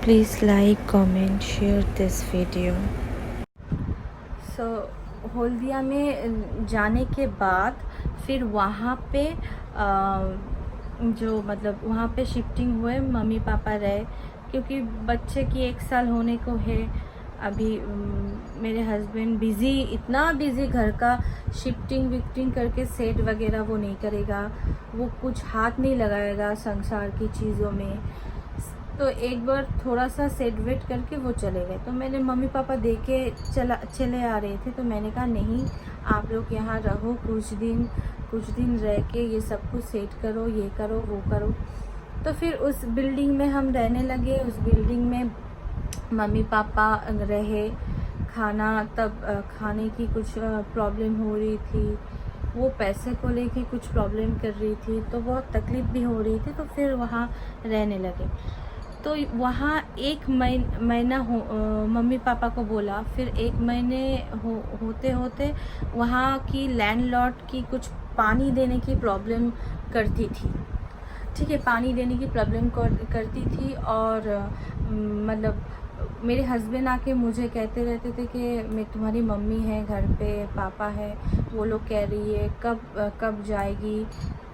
Please like, comment, share this video. सो हल्दिया में जाने के बाद फिर वहाँ पे जो मतलब वहाँ पे शिफ्टिंग हुए, मम्मी पापा रहे क्योंकि बच्चे की 1 साल होने को है अभी। मेरे हस्बैंड बिज़ी, इतना बिज़ी, घर का शिफ्टिंग विफ्टिंग करके सेट वगैरह वो नहीं करेगा, वो कुछ हाथ नहीं लगाएगा संसार की चीज़ों में। तो एक बार थोड़ा सा सेट वेट करके वो चले गए, तो मैंने मम्मी पापा देख के चले आ रहे थे, तो मैंने कहा नहीं, आप लोग यहाँ रहो कुछ दिन रह के ये सब कुछ सेट करो, ये करो वो करो। तो फिर उस बिल्डिंग में हम रहने लगे। उस बिल्डिंग में मम्मी पापा रहे। खाने की कुछ प्रॉब्लम हो रही थी, वो पैसे को लेके कुछ प्रॉब्लम कर रही थी, तो बहुत तकलीफ़ भी हो रही थी। तो फिर वहाँ रहने लगे। तो वहाँ 1 महीना मम्मी पापा को बोला, फिर 1 महीने होते होते वहाँ की लैंडलॉर्ड की कुछ पानी देने की प्रॉब्लम करती थी। ठीक है, पानी देने की प्रॉब्लम करती थी। और मतलब मेरे हस्बैंड आके मुझे कहते रहते थे कि मैं तुम्हारी मम्मी है घर पे, पापा है, वो लोग कह रही है कब जाएगी,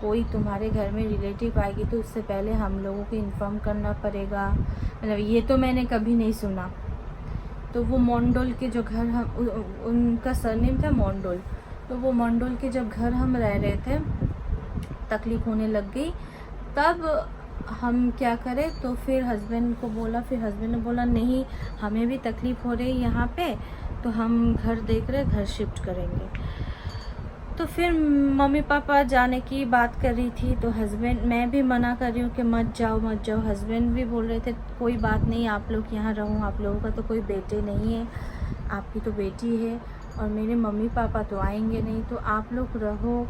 कोई तुम्हारे घर में रिलेटिव आएगी तो उससे पहले हम लोगों को इन्फॉर्म करना पड़ेगा। मतलब ये तो मैंने कभी नहीं सुना। तो वो मंडोल के जो घर उनका सरनेम था मंडोल, तो वो मंडोल के जब घर हम रह रहे थे, तकलीफ़ होने लग गई, तब हम क्या करें। तो फिर हस्बैंड को बोला, फिर हस्बैंड ने बोला नहीं, हमें भी तकलीफ़ हो रही है यहाँ पे, तो हम घर देख रहे, घर शिफ्ट करेंगे। तो फिर मम्मी पापा जाने की बात कर रही थी, तो हस्बैंड, मैं भी मना कर रही हूँ कि मत जाओ। हस्बैंड भी बोल रहे थे कोई बात नहीं, आप लोग यहाँ रहो, आप लोगों का तो कोई बेटे नहीं है, आपकी तो बेटी है, और मेरे मम्मी पापा तो आएंगे नहीं, तो आप लोग रहो,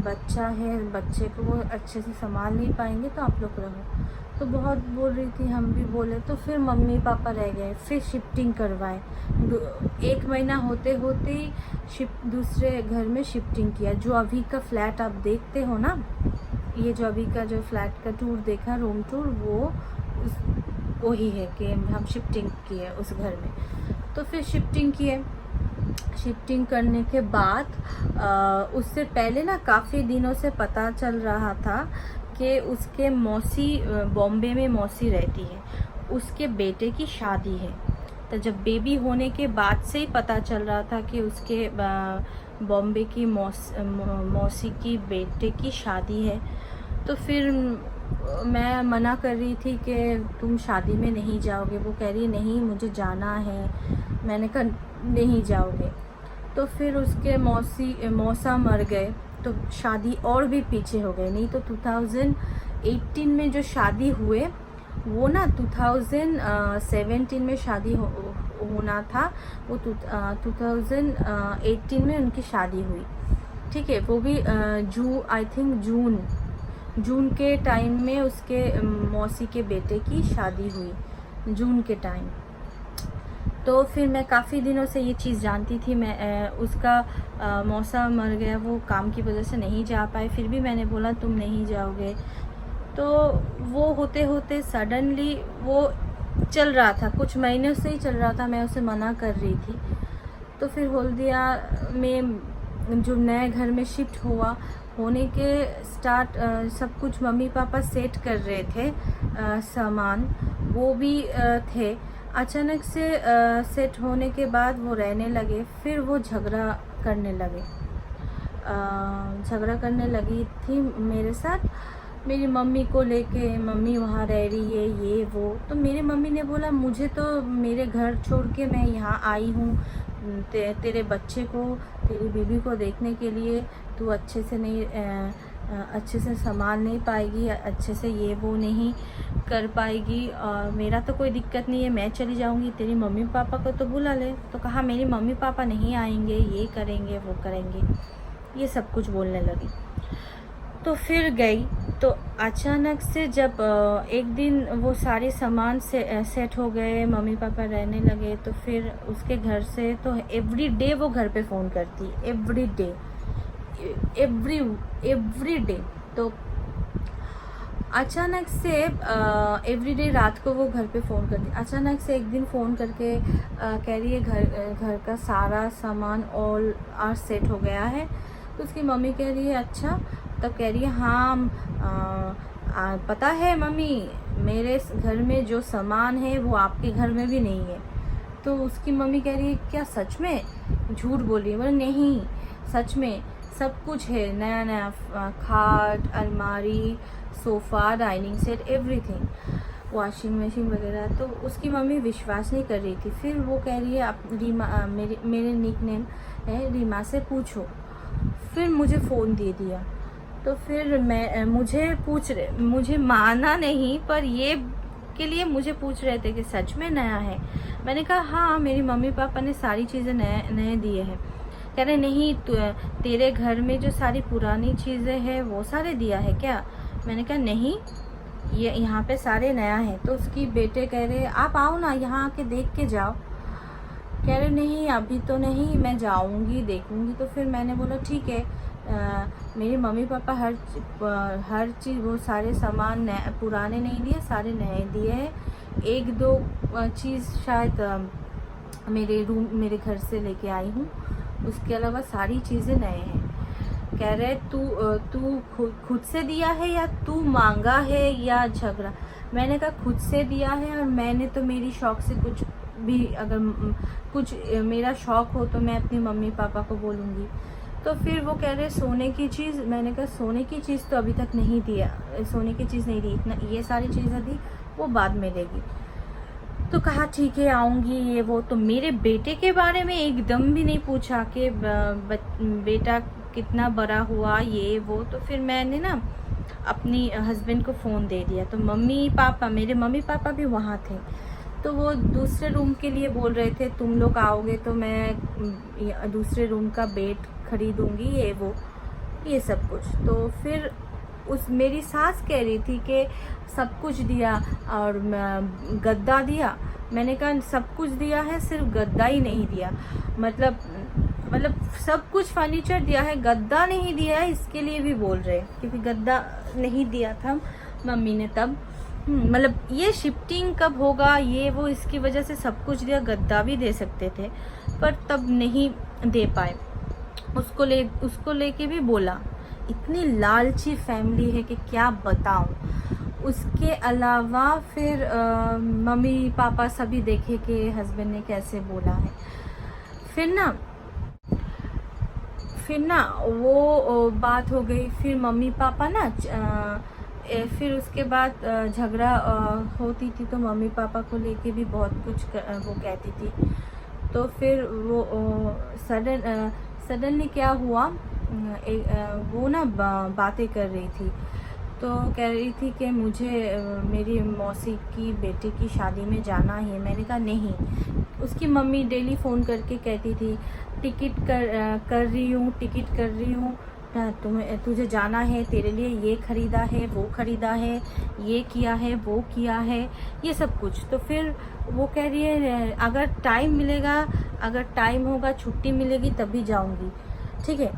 बच्चा है, बच्चे को वो अच्छे से संभाल नहीं पाएंगे, तो आप लोग रहो। तो बहुत बोल रही थी, हम भी बोले। तो फिर मम्मी पापा रह गए, फिर शिफ्टिंग करवाए। 1 महीना होते होते ही दूसरे घर में शिफ्टिंग किया। जो अभी का फ्लैट आप देखते हो ना, ये जो अभी का जो फ्लैट का टूर देखा, रूम टूर, वो ही है कि हम शिफ्टिंग किए उस घर में। तो फिर शिफ्टिंग किए। शिफ्टिंग करने के बाद उससे पहले ना काफ़ी दिनों से पता चल रहा था कि उसके मौसी, बॉम्बे में मौसी रहती है, उसके बेटे की शादी है। तो जब बेबी होने के बाद से ही पता चल रहा था कि उसके बॉम्बे की मौसी की बेटे की शादी है। तो फिर मैं मना कर रही थी कि तुम शादी में नहीं जाओगे। वो कह रही नहीं, मुझे जाना है। मैंने कहा नहीं जाओगे। तो फिर उसके मौसा मर गए, तो शादी और भी पीछे हो गई। नहीं तो 2018 में जो शादी हुए, वो ना 2017 में शादी होना था, वो 2018 में उनकी शादी हुई। ठीक है, वो भी आई थिंक जून के टाइम में उसके मौसी के बेटे की शादी हुई, जून के टाइम। तो फिर मैं काफ़ी दिनों से ये चीज़ जानती थी। मैं उसका मौसा मर गया, वो काम की वजह से नहीं जा पाए, फिर भी मैंने बोला तुम नहीं जाओगे। तो वो होते होते सडनली वो चल रहा था, कुछ महीनों से ही चल रहा था, मैं उसे मना कर रही थी। तो फिर हल्दिया में जो नए घर में शिफ्ट होने के सब कुछ मम्मी पापा सेट कर रहे थे, सामान वो भी थे। अचानक से सेट होने के बाद वो रहने लगे, फिर वो झगड़ा करने लगी थी मेरे साथ, मेरी मम्मी को लेके। मम्मी वहाँ रह रही है, ये वो। तो मेरी मम्मी ने बोला मुझे तो मेरे घर छोड़ के मैं यहाँ आई हूँ तेरे बच्चे को, तेरी बीबी को देखने के लिए। तू अच्छे से संभाल नहीं पाएगी, अच्छे से ये वो नहीं कर पाएगी, और मेरा तो कोई दिक्कत नहीं है, मैं चली जाऊंगी, तेरी मम्मी पापा को तो बुला ले। तो कहा मेरी मम्मी पापा नहीं आएंगे, ये करेंगे वो करेंगे, ये सब कुछ बोलने लगी। तो फिर गई। तो अचानक से जब एक दिन वो सारे सामान से सेट हो गए, मम्मी पापा रहने लगे, तो फिर उसके घर से तो एवरी डे वो घर पे फ़ोन करती, एवरी डे। तो अचानक से एवरीडे रात को वो घर पे फ़ोन करती। अचानक से एक दिन फ़ोन करके कह रही है घर का सारा सामान ऑल आर सेट हो गया है। तो उसकी मम्मी कह रही है अच्छा। तब कह रही है हाँ पता है मम्मी, मेरे घर में जो सामान है वो आपके घर में भी नहीं है। तो उसकी मम्मी कह रही है क्या सच में? झूठ बोल रही है। बोले नहीं सच में सब कुछ है, नया नया खाट, अलमारी, sofa, dining set, everything, washing machine वगैरह। तो उसकी मम्मी विश्वास नहीं कर रही थी। फिर वो कह रही है आप रीमा, मेरे निक नेम है रीमा से पूछो। फिर मुझे फ़ोन दे दिया। तो फिर मुझे माना नहीं, पर ये के लिए मुझे पूछ रहे थे कि सच में नया है। मैंने कहा हाँ मेरी मम्मी पापा ने सारी चीज़ें नए दिए हैं। कह रहे नहीं तेरे घर में जो सारी पुरानी चीज़ें हैं वो सारे दिया है क्या? मैंने कहा नहीं, ये यहाँ पे सारे नया है। तो उसकी बेटे कह रहे आप आओ ना यहाँ आके देख के जाओ। कह रहे नहीं अभी तो नहीं, मैं जाऊँगी देखूँगी। तो फिर मैंने बोला ठीक है। मेरे मम्मी पापा हर चीज़ वो सारे सामान पुराने नहीं दिए, सारे नए दिए हैं। एक दो चीज़ शायद मेरे घर से लेके आई हूँ, उसके अलावा सारी चीज़ें नए हैं। कह रहे तू खुद से दिया है या तू मांगा है या झगड़ा? मैंने कहा खुद से दिया है, और मैंने तो मेरी शौक से कुछ भी, अगर कुछ मेरा शौक हो तो मैं अपनी मम्मी पापा को बोलूँगी। तो फिर वो कह रहे सोने की चीज़। मैंने कहा सोने की चीज़ तो अभी तक नहीं दिया, सोने की चीज़ नहीं दी, इतना ये सारी चीज़ें दी वो बाद में देगी। तो कहा ठीक है आऊँगी ये वो। तो मेरे बेटे के बारे में एकदम भी नहीं पूछा कि बेटा कितना बड़ा हुआ ये वो। तो फिर मैंने ना अपनी हस्बैंड को फ़ोन दे दिया। तो मेरे मम्मी पापा भी वहाँ थे। तो वो दूसरे रूम के लिए बोल रहे थे तुम लोग आओगे तो मैं दूसरे रूम का बेड खरीदूँगी ये सब कुछ। तो फिर मेरी सास कह रही थी कि सब कुछ दिया और गद्दा दिया। मैंने कहा सब कुछ दिया है, सिर्फ गद्दा ही नहीं दिया। मतलब सब कुछ फर्नीचर दिया है, गद्दा नहीं दिया है। इसके लिए भी बोल रहे क्योंकि गद्दा नहीं दिया था मम्मी ने तब। मतलब ये शिफ्टिंग कब होगा ये वो, इसकी वजह से सब कुछ दिया। गद्दा भी दे सकते थे पर तब नहीं दे पाए। उसको लेके भी बोला। इतनी लालची फैमिली है कि क्या बताऊं। उसके अलावा फिर मम्मी पापा सभी देखे कि हस्बैंड ने कैसे बोला है। फिर ना वो बात हो गई। फिर मम्मी पापा ना फिर उसके बाद झगड़ा होती थी तो मम्मी पापा को लेके भी बहुत कुछ वो कहती थी। तो फिर वो सडनली क्या हुआ, वो ना बातें कर रही थी। तो कह रही थी कि मुझे मेरी मौसी की बेटे की शादी में जाना है। मैंने कहा नहीं। उसकी मम्मी डेली फ़ोन करके कहती थी टिकट कर रही हूँ तुझे जाना है, तेरे लिए ये ख़रीदा है वो ख़रीदा है, ये किया है वो किया है, ये सब कुछ। तो फिर वो कह रही है अगर टाइम मिलेगा, अगर टाइम होगा, छुट्टी मिलेगी तभी जाऊंगी। ठीक है।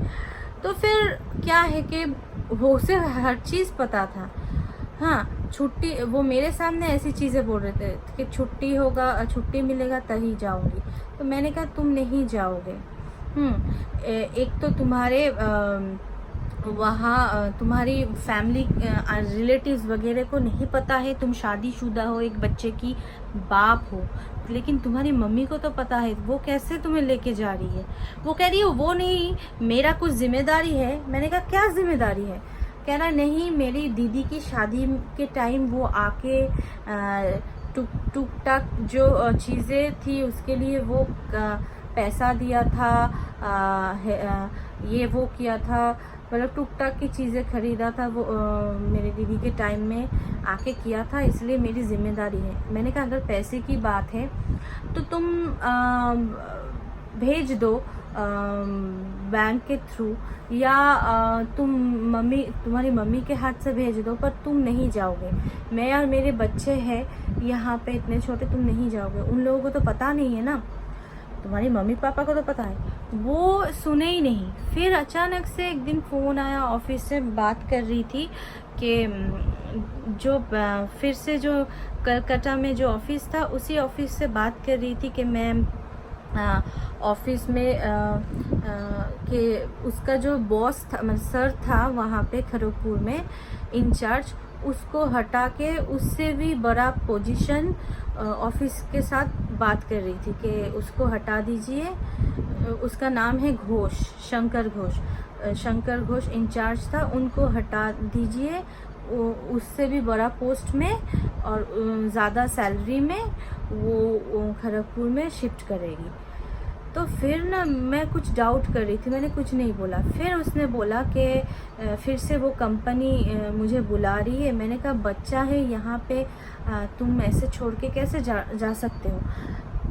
तो फिर क्या है कि वो उसे हर चीज़ पता था। हाँ छुट्टी, वो मेरे सामने ऐसी चीज़ें बोल रहे थे कि छुट्टी मिलेगा तभी जाऊंगी। तो मैंने कहा तुम नहीं जाओगे। एक तो तुम्हारे वहाँ तुम्हारी फैमिली रिलेटिव्स वगैरह को नहीं पता है, तुम शादीशुदा हो, एक बच्चे की बाप हो, लेकिन तुम्हारी मम्मी को तो पता है। वो कैसे तुम्हें लेके जा रही है? वो कह रही है वो नहीं, मेरा कुछ जिम्मेदारी है। मैंने कहा क्या जिम्मेदारी है? कह रहा नहीं, मेरी दीदी की शादी के टाइम वो आके टुक टाक जो चीज़ें थी उसके लिए वो पैसा दिया था, ये वो किया था, मतलब टुक टाक की चीज़ें खरीदा था। वो मेरे दीदी के टाइम में आके किया था, इसलिए मेरी जिम्मेदारी है। मैंने कहा अगर पैसे की बात है तो तुम भेज दो बैंक के थ्रू, या तुम्हारी मम्मी के हाथ से भेज दो, पर तुम नहीं जाओगे। मैं और मेरे बच्चे हैं यहाँ पे इतने छोटे, तुम नहीं जाओगे। उन लोगों को तो पता नहीं है ना, तुम्हारी मम्मी पापा को तो पता है। वो सुने ही नहीं। फिर अचानक से एक दिन फ़ोन आया, ऑफिस से बात कर रही थी कि जो फिर से जो कलकत्ता में जो ऑफिस था उसी ऑफिस से बात कर रही थी कि मैं ऑफिस में कि उसका जो बॉस था, मतलब सर था वहाँ पे खड़गपुर में इंचार्ज, उसको हटा के उससे भी बड़ा पोजीशन ऑफिस के साथ बात कर रही थी कि उसको हटा दीजिए। उसका नाम है घोष, शंकर घोष इंचार्ज था, उनको हटा दीजिए, उससे भी बड़ा पोस्ट में और ज़्यादा सैलरी में वो खड़गपुर में शिफ्ट करेगी। तो फिर ना मैं कुछ डाउट कर रही थी, मैंने कुछ नहीं बोला। फिर उसने बोला कि फिर से वो कंपनी मुझे बुला रही है। मैंने कहा बच्चा है यहाँ पे, तुम ऐसे छोड़ के कैसे जा सकते हो।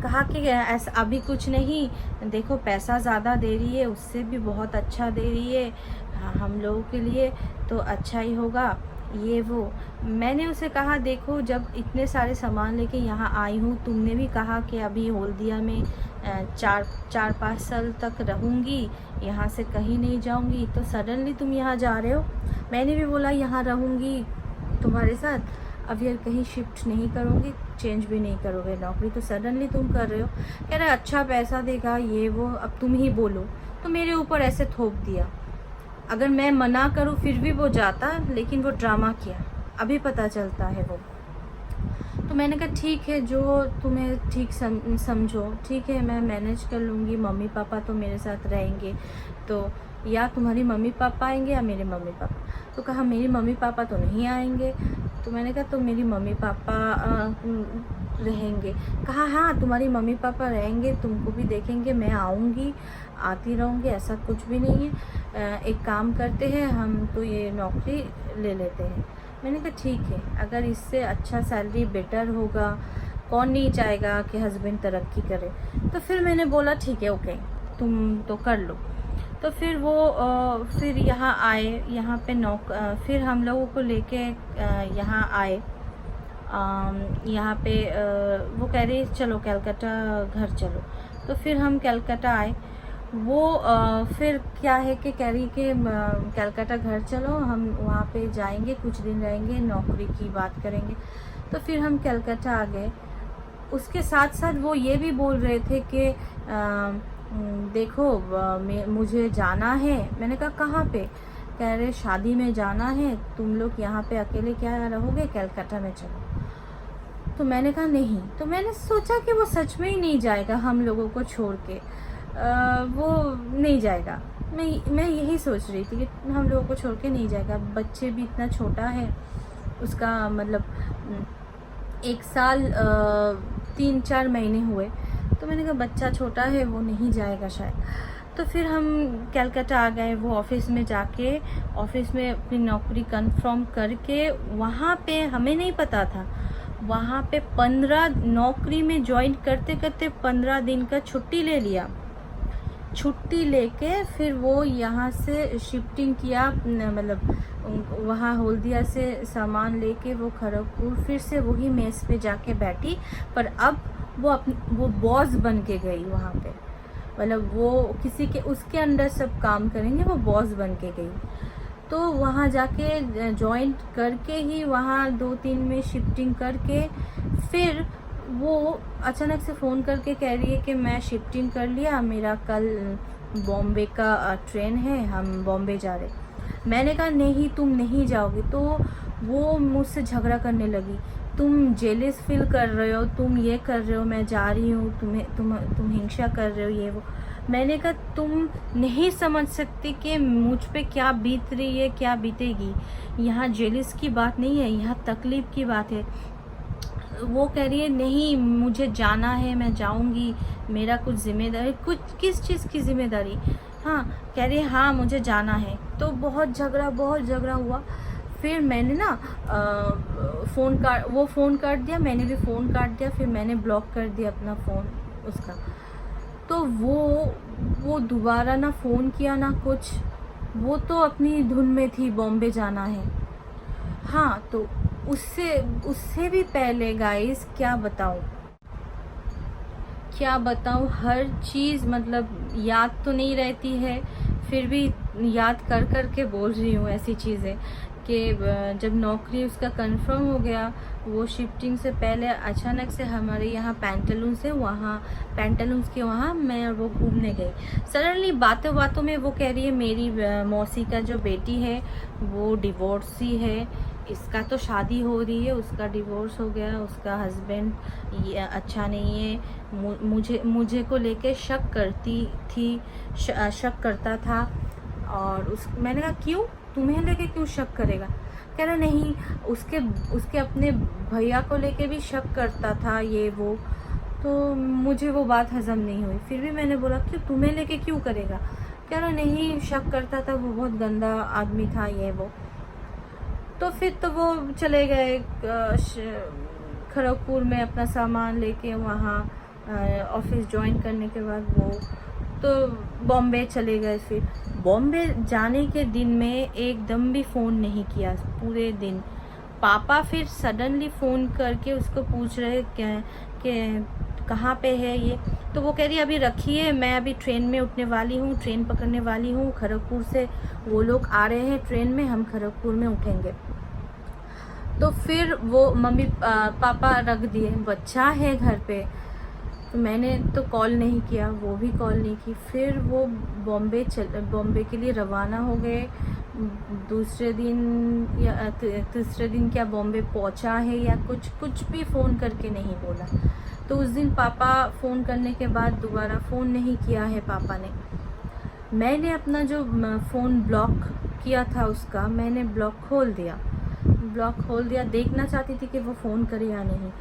कहा कि ऐसा अभी कुछ नहीं, देखो पैसा ज़्यादा दे रही है, उससे भी बहुत अच्छा दे रही है, हम लोगों के लिए तो अच्छा ही होगा ये वो। मैंने उसे कहा देखो जब इतने सारे सामान लेके यहाँ आई हूँ, तुमने भी कहा कि अभी हल्दिया में 4-5 साल तक रहूँगी, यहाँ से कहीं नहीं जाऊँगी, तो सडनली तुम यहाँ जा रहे हो। मैंने भी बोला यहाँ रहूँगी तुम्हारे साथ, अब यार कहीं शिफ्ट नहीं करोगे, चेंज भी नहीं करोगे नौकरी, तो सडनली तुम कर रहे हो। कह रहे अच्छा पैसा देगा ये वो, अब तुम ही बोलो। तो मेरे ऊपर ऐसे थोप दिया। अगर मैं मना करूँ फिर भी वो जाता, लेकिन वो ड्रामा किया, अभी पता चलता है वो। तो मैंने कहा ठीक है, जो तुम्हें ठीक समझो, ठीक है, मैं मैनेज कर लूँगी। मम्मी पापा तो मेरे साथ रहेंगे, तो या तुम्हारी मम्मी पापा आएंगे या मेरे मम्मी पापा। तो कहा मेरी मम्मी पापा तो नहीं आएंगे। तो मैंने कहा तो मेरी मम्मी पापा रहेंगे। कहा हाँ तुम्हारी मम्मी पापा रहेंगे, तुमको भी देखेंगे, मैं आऊँगी, आती रहूँगी, ऐसा कुछ भी नहीं है। एक काम करते हैं, हम तो ये नौकरी ले लेते हैं। मैंने कहा ठीक है, अगर इससे अच्छा सैलरी बेटर होगा, कौन नहीं चाहेगा कि हस्बैंड तरक्की करे। तो फिर मैंने बोला ठीक है ओके, तुम तो कर लो। तो फिर वो फिर यहाँ आए, यहाँ पे फिर हम लोगों को लेके यहाँ आए। यहाँ पे वो कह रही चलो कलकत्ता घर चलो। तो फिर हम कलकत्ता आए। वो फिर क्या है कि कह रही कि कलकत्ता घर चलो, हम वहाँ पे जाएंगे, कुछ दिन रहेंगे, नौकरी की बात करेंगे। तो फिर हम कलकत्ता आ गए। उसके साथ साथ वो ये भी बोल रहे थे कि देखो मुझे जाना है। मैंने कहा कहाँ पे। कह रहे शादी में जाना है, तुम लोग यहाँ पे अकेले क्या रहोगे, कलकत्ता में चलो। तो मैंने कहा नहीं। तो मैंने सोचा कि वो सच में ही नहीं जाएगा हम लोगों को छोड़ के, वो नहीं जाएगा। मैं यही सोच रही थी कि हम लोगों को छोड़ के नहीं जाएगा। बच्चे भी इतना छोटा है, उसका मतलब 1 साल 3-4 महीने हुए। तो मैंने कहा बच्चा छोटा है, वो नहीं जाएगा शायद। तो फिर हम कलकत्ता आ गए। वो ऑफिस में जाके, ऑफिस में अपनी नौकरी कंफर्म करके, वहाँ पे हमें नहीं पता था, वहाँ पे 15 नौकरी में ज्वाइन करते करते 15 दिन का छुट्टी ले लिया। छुट्टी लेके फिर वो यहाँ से शिफ्टिंग किया, मतलब वहाँ हल्दिया से सामान लेके वो खड़गपुर फिर से वही मेस पे जाके बैठी। पर अब वो बॉस बन के गई वहाँ पे, मतलब वो किसी के उसके अंडर सब काम करेंगे, वो बॉस बन के गई। तो वहाँ जाके जॉइन करके ही वहाँ 2-3 में शिफ्टिंग करके फिर वो अचानक से फ़ोन करके कह रही है कि मैं शिफ्टिंग कर लिया, मेरा कल बॉम्बे का ट्रेन है, हम बॉम्बे जा रहे। मैंने कहा नहीं तुम नहीं जाओगी। तो वो मुझसे झगड़ा करने लगी, तुम जेलिस फील कर रहे हो, तुम ये कर रहे हो, मैं जा रही हूँ, तुम हिंसा कर रहे हो, ये वो। मैंने कहा तुम नहीं समझ सकती कि मुझ पे क्या बीत रही है, क्या बीतेगी। यहाँ जेलिस की बात नहीं है, यहाँ तकलीफ़ की बात है। वो कह रही है नहीं मुझे जाना है, मैं जाऊंगी, मेरा कुछ जिम्मेदारी, कुछ किस चीज़ की जिम्मेदारी। हाँ कह रही है हाँ मुझे जाना है। तो बहुत झगड़ा हुआ। फिर मैंने ना वो फ़ोन काट दिया, मैंने भी फ़ोन काट दिया। फिर मैंने ब्लॉक कर दिया अपना फ़ोन उसका। तो वो दोबारा ना फ़ोन किया ना कुछ, वो तो अपनी धुन में थी, बॉम्बे जाना है। हाँ तो उससे भी पहले गाइस क्या बताऊँ, क्या बताऊँ, हर चीज़ मतलब याद तो नहीं रहती है, फिर भी याद कर कर के बोल रही हूँ ऐसी चीज़ें कि जब नौकरी उसका कंफर्म हो गया, वो शिफ्टिंग से पहले अचानक से हमारे यहाँ पैंटालून्स के वहाँ मैं और वो घूमने गई। सडनली बातों बातों में वो कह रही है मेरी मौसी का जो बेटी है वो डिवोर्सी है, इसका तो शादी हो रही है, उसका डिवोर्स हो गया, उसका हस्बैंड ये अच्छा नहीं है, मुझे को लेके शक करती थी, शक करता था। और मैंने कहा क्यों, तुम्हें लेके क्यों शक करेगा? कह रहा नहीं, उसके अपने भैया को लेके भी शक करता था ये वो। तो मुझे वो बात हजम नहीं हुई। फिर भी मैंने बोला क्यों, तुम्हें लेके क्यों करेगा? कह रहा नहीं, शक करता था, वो बहुत गंदा आदमी था ये वो। तो फिर तो वो चले गए खड़गपुर में अपना सामान लेके, वहाँ ऑफिस ज्वाइन करने के बाद वो तो बॉम्बे चले गए। फिर बॉम्बे जाने के दिन में एकदम भी फ़ोन नहीं किया पूरे दिन। पापा फिर सडनली फ़ोन करके उसको पूछ रहे कि कहाँ पे है ये। तो वो कह रही अभी रखिए, मैं अभी ट्रेन में उठने वाली हूँ, ट्रेन पकड़ने वाली हूँ, खड़गपुर से वो लोग आ रहे हैं ट्रेन में, हम खड़गपुर में उठेंगे। तो फिर वो मम्मी पापा रख दिए, बच्चा है घर पे। तो मैंने तो कॉल नहीं किया, वो भी कॉल नहीं की। फिर वो बॉम्बे के लिए रवाना हो गए। दूसरे दिन या तीसरे दिन क्या बॉम्बे पहुंचा है या कुछ भी फ़ोन करके नहीं बोला। तो उस दिन पापा फ़ोन करने के बाद दोबारा फ़ोन नहीं किया है पापा ने। मैंने अपना जो फ़ोन ब्लॉक किया था उसका, मैंने ब्लॉक खोल दिया, देखना चाहती थी कि वो फ़ोन करे या नहीं।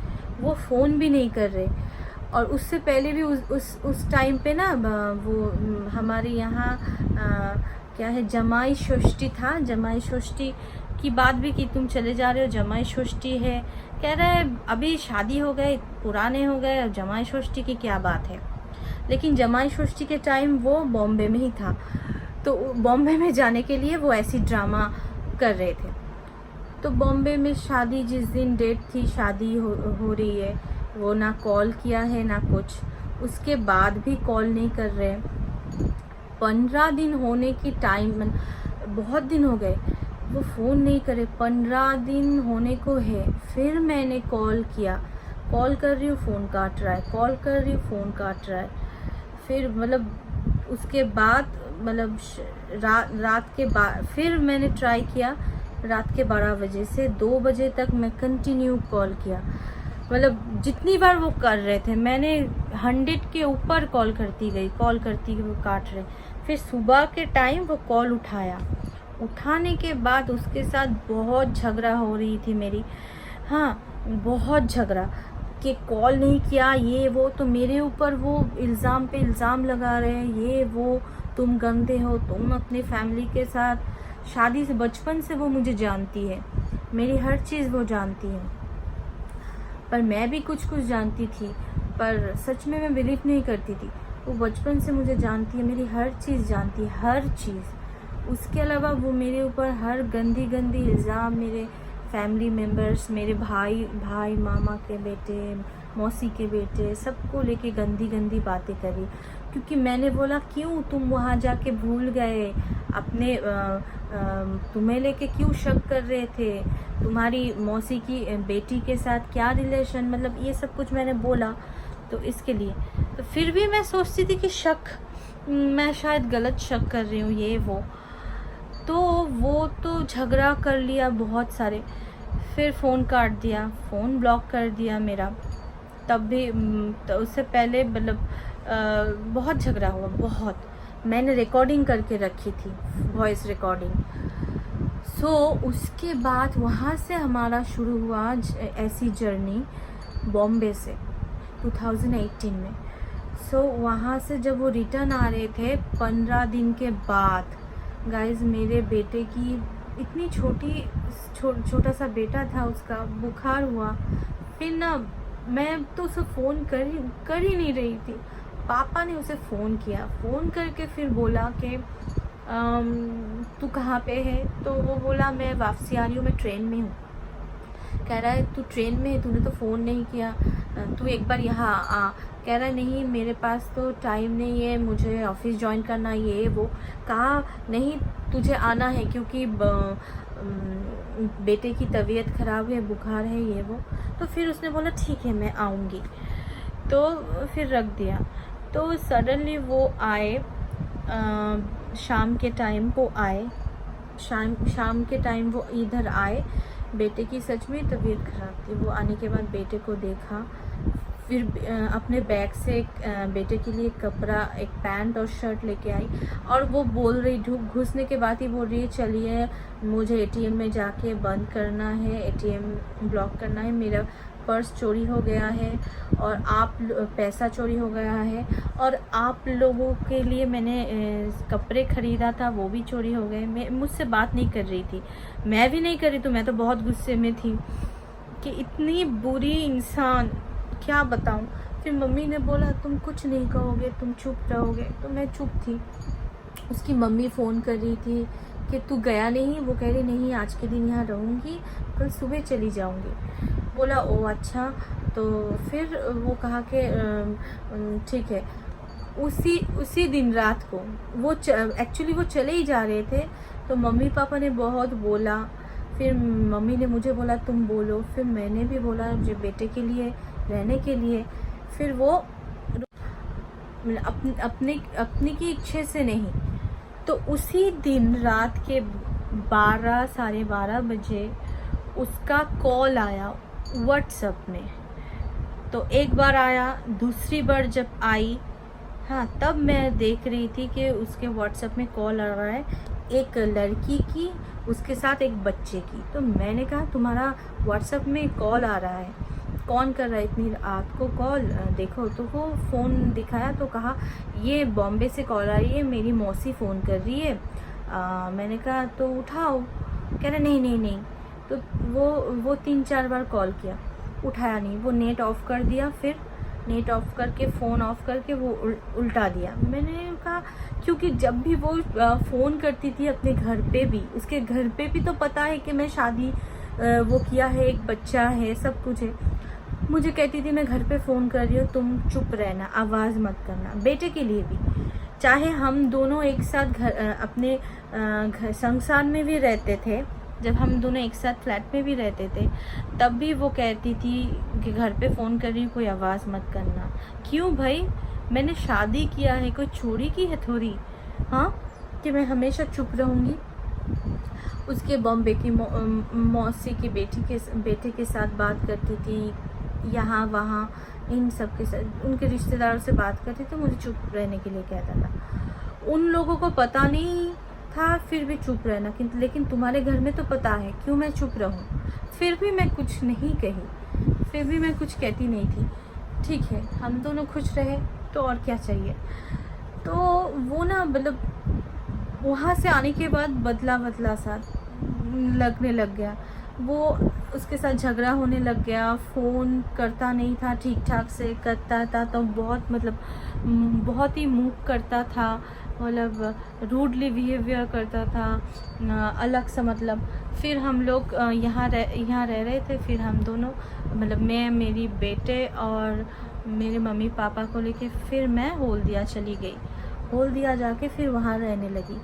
वो फ़ोन भी नहीं कर रहे। और उससे पहले भी उस टाइम पे ना वो हमारे यहाँ क्या है, जमाई षष्ठी था। जमाई षष्ठी की बात भी की, तुम चले जा रहे हो, जमाई षष्ठी है। कह रहा है अभी शादी हो गए, पुराने हो गए, जमाई षष्ठी की क्या बात है। लेकिन जमाई षष्ठी के टाइम वो बॉम्बे में ही था। तो बॉम्बे में जाने के लिए वो ऐसी ड्रामा कर रहे थे। तो बॉम्बे में शादी, जिस दिन डेट थी शादी हो रही है, वो ना कॉल किया है ना कुछ। उसके बाद भी कॉल नहीं कर रहे। 15 दिन होने की टाइम, बहुत दिन हो गए, वो फ़ोन नहीं करे। 15 दिन होने को है। फिर मैंने कॉल किया, कॉल कर रही हूँ फ़ोन काट रहा है, कॉल कर रही हूँ फ़ोन काट रहा है। फिर मतलब उसके बाद मतलब रात के बाद फिर मैंने ट्राई किया। रात के 12 बजे से 2 बजे तक मैं कंटिन्यू कॉल किया। मतलब जितनी बार वो कर रहे थे, मैंने 100 के ऊपर कॉल करती गई, वो काट रहे। फिर सुबह के टाइम वो कॉल उठाया। उठाने के बाद उसके साथ बहुत झगड़ा हो रही थी मेरी। हाँ, बहुत झगड़ा कि कॉल नहीं किया ये वो। तो मेरे ऊपर वो इल्ज़ाम पे इल्ज़ाम लगा रहे हैं, ये वो, तुम गंदे हो, तुम अपने फैमिली के साथ। शादी से, बचपन से वो मुझे जानती है, मेरी हर चीज़ वो जानती है। पर मैं भी कुछ जानती थी, पर सच में मैं बिलीव नहीं करती थी। वो बचपन से मुझे जानती है, मेरी हर चीज़ जानती है, हर चीज़। उसके अलावा वो मेरे ऊपर हर गंदी इल्ज़ाम, मेरे फैमिली मेम्बर्स, मेरे भाई, मामा के बेटे, मौसी के बेटे, सबको लेके गंदी बातें करी। क्योंकि मैंने बोला क्यों तुम वहाँ जाके भूल गए अपने, तुम्हें लेके क्यों शक कर रहे थे, तुम्हारी मौसी की बेटी के साथ क्या रिलेशन, मतलब ये सब कुछ मैंने बोला। तो इसके लिए तो फिर भी मैं सोचती थी कि मैं शायद गलत शक कर रही हूँ ये वो। तो वो तो झगड़ा कर लिया बहुत सारे। फिर फ़ोन काट दिया, फ़ोन ब्लॉक कर दिया मेरा। तब भी तो उससे पहले मतलब बहुत झगड़ा हुआ, बहुत। मैंने रिकॉर्डिंग करके रखी थी, वॉइस रिकॉर्डिंग। उसके बाद वहाँ से हमारा शुरू हुआ ऐसी जर्नी बॉम्बे से 2018 में। वहाँ से जब वो रिटर्न आ रहे थे 15 दिन के बाद, गाइज मेरे बेटे की इतनी छोटा सा बेटा था, उसका बुखार हुआ। फिर ना मैं तो उसे फ़ोन कर ही नहीं रही थी। पापा ने उसे फ़ोन किया, फ़ोन करके फिर बोला कि तू कहाँ पे है। तो वो बोला मैं वापसी आ रही हूँ, मैं ट्रेन में हूँ। कह रहा है तू ट्रेन में है, तूने तो फ़ोन नहीं किया, तू एक बार यहाँ आ, कह रहा नहीं मेरे पास तो टाइम नहीं है, मुझे ऑफिस ज्वाइन करना, ये वो। कहा नहीं तुझे आना है क्योंकि बेटे की तबीयत ख़राब है, बुखार है, ये वो। तो फिर उसने बोला ठीक है मैं आऊँगी, तो फिर रख दिया। तो सडनली वो आए, शाम के टाइम वो आए, शाम के टाइम वो इधर आए। बेटे की सच में तबीयत ख़राब थी। वो आने के बाद बेटे को देखा, फिर अपने बैग से बेटे के लिए कपड़ा, एक पैंट और शर्ट लेके आई, और वो बोल रही, घुसने के बाद ही बोल रही है चलिए मुझे एटीएम में जाके बंद करना है, एटीएम ब्लॉक करना है, मेरा पर्स चोरी हो गया है और पैसा चोरी हो गया है, और आप लोगों के लिए मैंने कपड़े ख़रीदा था वो भी चोरी हो गए। मैं मुझसे बात नहीं कर रही थी, मैं भी नहीं कर रही, तो मैं तो बहुत गुस्से में थी कि इतनी बुरी इंसान, क्या बताऊं। फिर मम्मी ने बोला तुम कुछ नहीं कहोगे, तुम चुप रहोगे, तो मैं चुप थी। उसकी मम्मी फ़ोन कर रही थी कि तू गया नहीं, वो कह रही नहीं आज के दिन यहाँ रहूँगी, कल सुबह चली जाऊँगी। बोला ओ अच्छा। तो फिर वो कहा कि ठीक है। उसी दिन रात को वो एक्चुअली वो चले ही जा रहे थे, तो मम्मी पापा ने बहुत बोला। फिर मम्मी ने मुझे बोला तुम बोलो, फिर मैंने भी बोला जो बेटे के लिए रहने के लिए। फिर वो अपनी की इच्छे से नहीं। तो उसी दिन रात के 12 साढ़े 12 बजे उसका कॉल आया व्हाट्सएप में। तो एक बार आया, दूसरी बार जब आई, हाँ तब मैं देख रही थी कि उसके व्हाट्सएप में कॉल आ रहा है एक लड़की की, उसके साथ एक बच्चे की। तो मैंने कहा तुम्हारा व्हाट्सएप में कॉल आ रहा है, कौन कर रहा है इतनी रात को कॉल, देखो। तो वो फ़ोन दिखाया तो कहा ये बॉम्बे से कॉल आ रही है, मेरी मौसी फ़ोन कर रही है। मैंने कहा तो उठाओ। कह रहा नहीं नहीं नहीं। तो वो 3-4 बार कॉल किया, उठाया नहीं, वो नेट ऑफ़ कर दिया। फिर नेट ऑफ़ करके फ़ोन ऑफ़ करके वो उल्टा दिया। मैंने कहा क्योंकि जब भी वो फ़ोन करती थी अपने घर पे भी, उसके घर पे भी तो पता है कि मैं शादी वो किया है, एक बच्चा है, सब कुछ है। मुझे कहती थी मैं घर पे फ़ोन कर रही हूँ, तुम चुप रहना, आवाज़ मत करना। बेटे के लिए भी, चाहे हम दोनों एक साथ घर अपने घर संसार में भी रहते थे, जब हम दोनों एक साथ फ्लैट में भी रहते थे, तब भी वो कहती थी कि घर पे फ़ोन कर रही हूँ, कोई आवाज़ मत करना। क्यों भाई, मैंने शादी किया है, कोई चोरी की है थोड़ी, हाँ, कि मैं हमेशा चुप रहूँगी। उसके बॉम्बे की मौसी की बेटे के साथ बात करती थी, यहाँ वहाँ इन सब के साथ, उनके रिश्तेदारों से बात करती, तो मुझे चुप रहने के लिए कहता था। उन लोगों को पता नहीं था, फिर भी चुप रहना, लेकिन तुम्हारे घर में तो पता है, क्यों मैं चुप रहूं। फिर भी मैं कुछ नहीं कही, फिर भी मैं कुछ कहती नहीं थी। ठीक है, हम दोनों खुश रहे तो और क्या चाहिए। तो वो ना मतलब वहाँ से आने के बाद बदला सा लगने लग गया। वो उसके साथ झगड़ा होने लग गया, फ़ोन करता नहीं था ठीक ठाक से, करता था तो बहुत ही मुँह करता था, मतलब रूडली बिहेवियर करता था, अलग सा मतलब। फिर हम लोग यहाँ रह रहे थे। फिर हम दोनों मतलब मैं, मेरी बेटे और मेरे मम्मी पापा को लेके फिर मैं हल्दिया चली गई। हल्दिया जाके फिर वहाँ रहने लगी।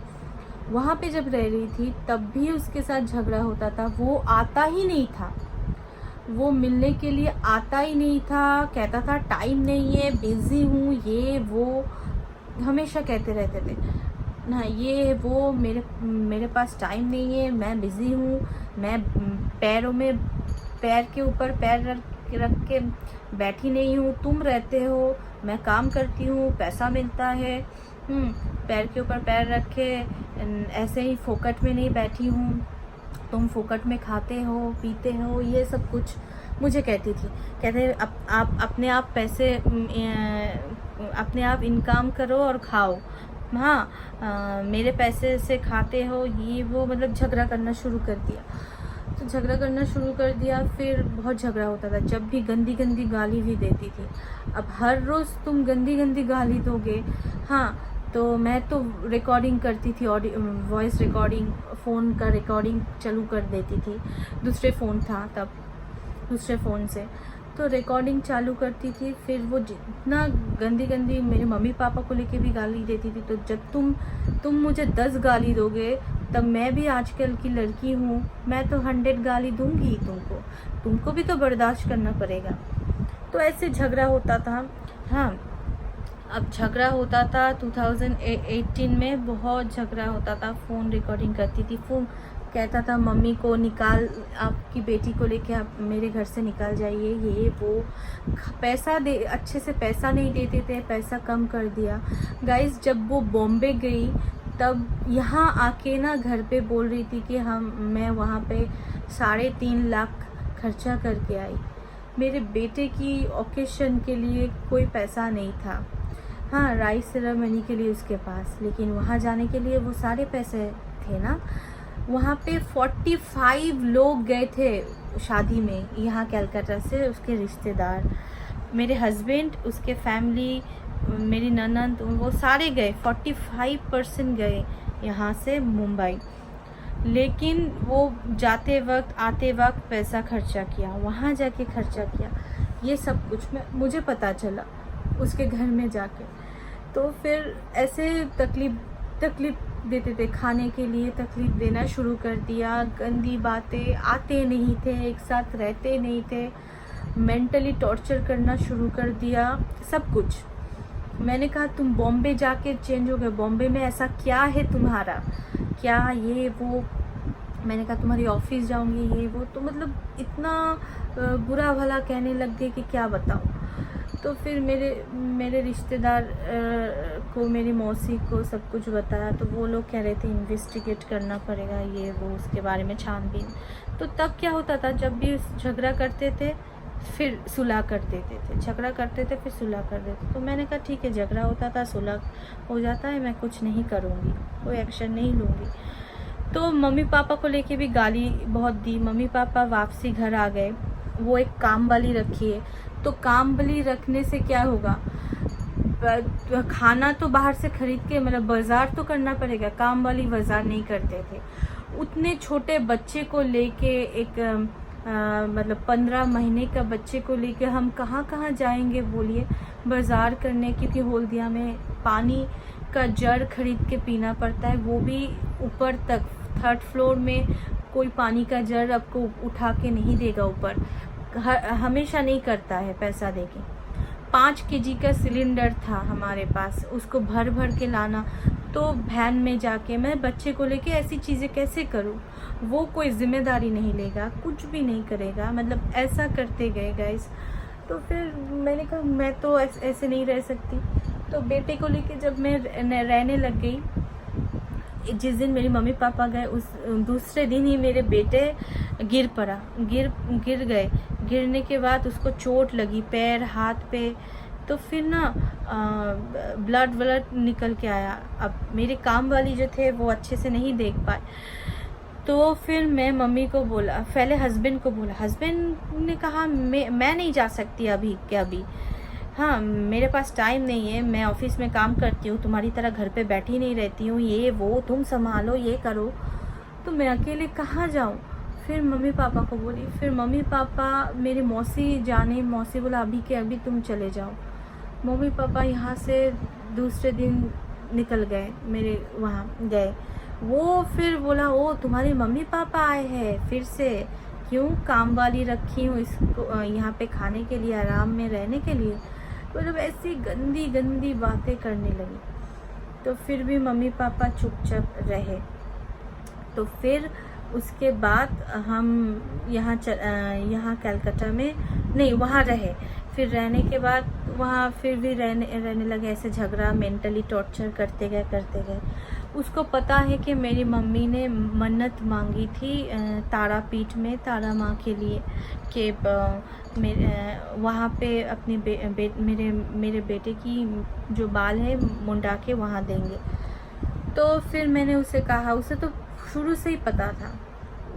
वहाँ पे जब रह रही थी तब भी उसके साथ झगड़ा होता था। वो आता ही नहीं था, वो मिलने के लिए आता ही नहीं था। कहता था टाइम नहीं है, बिज़ी हूँ, ये वो हमेशा कहते रहते थे ना, ये वो मेरे पास टाइम नहीं है, मैं बिज़ी हूँ, मैं पैर के ऊपर पैर रख के बैठी नहीं हूँ, तुम रहते हो, मैं काम करती हूँ, पैसा मिलता है, पैर के ऊपर पैर रख के ऐसे ही फोकट में नहीं बैठी हूँ, तुम फोकट में खाते हो पीते हो, ये सब कुछ मुझे कहती थी। कहते आप अपने आप पैसे अपने आप इनकम करो और खाओ, हाँ मेरे पैसे से खाते हो, ये वो, मतलब झगड़ा करना शुरू कर दिया। तो झगड़ा करना शुरू कर दिया, फिर बहुत झगड़ा होता था। जब भी गंदी गंदी गाली भी देती थी। अब हर रोज़ तुम गंदी गंदी गाली दोगे, हाँ, तो मैं तो रिकॉर्डिंग करती थी, वॉइस रिकॉर्डिंग, फ़ोन का रिकॉर्डिंग चालू कर देती थी। दूसरे फ़ोन था तब, दूसरे फ़ोन से। तो रिकॉर्डिंग चालू करती थी। फिर वो जितना गंदी गंदी मेरे मम्मी पापा को लेके भी गाली देती थी। तो जब तुम मुझे 10 गाली दोगे तब मैं भी आजकल की लड़की हूँ, मैं तो 100 गाली दूंगी तुमको भी तो बर्दाश्त करना पड़ेगा। तो ऐसे झगड़ा होता था। हाँ, अब झगड़ा होता था 2018 में, बहुत झगड़ा होता था। फ़ोन रिकॉर्डिंग करती थी, फ़ोन कहता था मम्मी को निकाल, आपकी बेटी को लेके आप मेरे घर से निकाल जाइए, ये वो। पैसा दे, अच्छे से पैसा नहीं देते थे, पैसा कम कर दिया। गाइस जब वो बॉम्बे गई तब यहाँ आके ना घर पे बोल रही थी कि मैं वहाँ पे 3.5 लाख खर्चा करके आई। मेरे बेटे की ओकेशन के लिए कोई पैसा नहीं था। हाँ, राइस सेरेमनी के लिए उसके पास, लेकिन वहाँ जाने के लिए वो सारे पैसे थे ना। वहाँ पे 45 लोग गए थे शादी में, यहाँ कलकत्ता से, उसके रिश्तेदार, मेरे हस्बैंड, उसके फैमिली, मेरी ननद, वो सारे गए। 45% गए यहाँ से मुंबई। लेकिन वो जाते वक्त आते वक्त पैसा खर्चा किया, वहाँ जाके खर्चा किया। ये सब कुछ मुझे पता चला उसके घर में जाके। तो फिर ऐसे तकलीफ देते थे, खाने के लिए तकलीफ देना शुरू कर दिया। गंदी बातें, आते नहीं थे, एक साथ रहते नहीं थे, मेंटली टॉर्चर करना शुरू कर दिया, सब कुछ। मैंने कहा तुम बॉम्बे जाके चेंज हो गए, बॉम्बे में ऐसा क्या है तुम्हारा, क्या ये वो। मैंने कहा तुम्हारी ऑफिस जाऊंगी, ये वो। तो मतलब इतना बुरा भला कहने लग गए कि क्या बताऊं। तो फिर मेरे रिश्तेदार को, मेरी मौसी को सब कुछ बताया। तो वो लोग कह रहे थे इन्वेस्टिगेट करना पड़ेगा, ये वो, उसके बारे में छानबीन। तो तब क्या होता था, जब भी झगड़ा करते थे फिर सुलह कर देते थे, झगड़ा करते थे फिर सुलह कर देते। तो मैंने कहा ठीक है, झगड़ा होता था, सुलह हो जाता है, मैं कुछ नहीं करूँगी, कोई एक्शन नहीं लूँगी। तो मम्मी पापा को लेके भी गाली बहुत दी। मम्मी पापा वापसी घर आ गए। वो एक काम वाली रखी है, तो काम वाली रखने से क्या होगा, खाना तो बाहर से खरीद के, मतलब बाज़ार तो करना पड़ेगा। काम वाली बाज़ार नहीं करते थे। उतने छोटे बच्चे को लेके, एक मतलब 15 महीने का बच्चे को लेके हम कहाँ कहाँ जाएंगे बोलिए बाज़ार करने, क्योंकि हल्दिया में पानी का जार खरीद के पीना पड़ता है, वो भी ऊपर तक। 3rd फ्लोर में कोई पानी का जार आपको उठा के नहीं देगा ऊपर, हमेशा नहीं करता है पैसा देके। 5 केजी का सिलेंडर था हमारे पास, उसको भर भर के लाना। तो वैन में जाके मैं बच्चे को लेके ऐसी चीज़ें कैसे करूँ, वो कोई जिम्मेदारी नहीं लेगा, कुछ भी नहीं करेगा, मतलब ऐसा करते गए गाइस। तो फिर मैंने कहा मैं तो ऐसे नहीं रह सकती। तो बेटे को लेके जब मैं रहने लग गई, जिस दिन मेरे मम्मी पापा गए उस दूसरे दिन ही मेरे बेटे गिर गए। गिरने के बाद उसको चोट लगी पैर हाथ पे। तो फिर ना ब्लड निकल के आया। अब मेरे काम वाली जो थे वो अच्छे से नहीं देख पाए। तो फिर मैं मम्मी को बोला, पहले हस्बैंड को बोला। हस्बैंड ने कहा मैं नहीं जा सकती अभी के अभी, हाँ मेरे पास टाइम नहीं है, मैं ऑफिस में काम करती हूँ, तुम्हारी तरह घर पे बैठी नहीं रहती हूँ, ये वो तुम संभालो, ये करो। तो मैं अकेले कहाँ जाऊँ। फिर मम्मी पापा को बोली। फिर मम्मी पापा, मेरी मौसी बोला अभी के अभी तुम चले जाओ। मम्मी पापा यहाँ से दूसरे दिन निकल गए, मेरे वहाँ गए। वो फिर बोला ओ तुम्हारे मम्मी पापा आए हैं फिर से, क्यों, काम वाली रखी हूँ इसको यहाँ पे खाने के लिए, आराम में रहने के लिए। मतलब ऐसी गंदी गंदी बातें करने लगी। तो फिर भी मम्मी पापा चुपचाप रहे। तो फिर उसके बाद हम यहाँ कलकत्ता में नहीं, वहाँ रहे। फिर रहने के बाद वहाँ फिर भी रहने लगे ऐसे, झगड़ा, मेंटली टॉर्चर करते गए। उसको पता है कि मेरी मम्मी ने मन्नत मांगी थी तारापीठ में, तारा माँ के लिए, कि वहाँ पे अपने मेरे बेटे की जो बाल है मुंडा के वहाँ देंगे। तो फिर मैंने उसे कहा, उसे तो शुरू से ही पता था।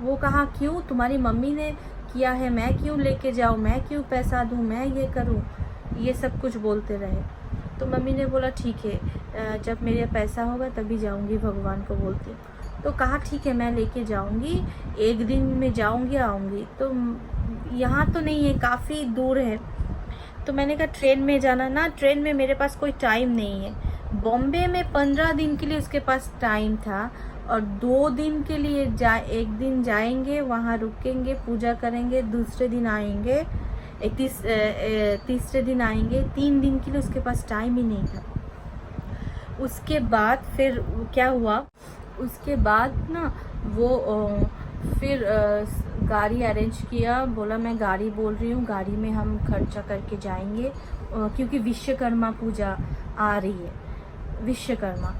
वो कहा क्यों, तुम्हारी मम्मी ने किया है, मैं क्यों लेके जाऊँ, मैं क्यों पैसा दूँ, मैं ये करूँ, ये सब कुछ बोलते रहे। तो मम्मी ने बोला ठीक है, जब मेरे पैसा होगा तभी जाऊंगी, भगवान को बोलती हूँ। तो कहा ठीक है मैं लेके जाऊंगी, एक दिन में जाऊंगी आऊंगी। तो यहाँ तो नहीं है, काफ़ी दूर है। तो मैंने कहा ट्रेन में जाना ना, ट्रेन में मेरे पास कोई टाइम नहीं है। बॉम्बे में 15 दिन के लिए उसके पास टाइम था और 2 दिन के लिए एक दिन जाएंगे, वहाँ रुकेंगे, पूजा करेंगे, दूसरे दिन आएंगे, तीसरे दिन आएंगे। 3 दिन के लिए उसके पास टाइम ही नहीं था। उसके बाद फिर क्या हुआ, उसके बाद ना वो फिर गाड़ी अरेंज किया। बोला मैं गाड़ी बोल रही हूँ, गाड़ी में हम खर्चा करके जाएंगे, क्योंकि विश्वकर्मा पूजा आ रही है। विश्वकर्मा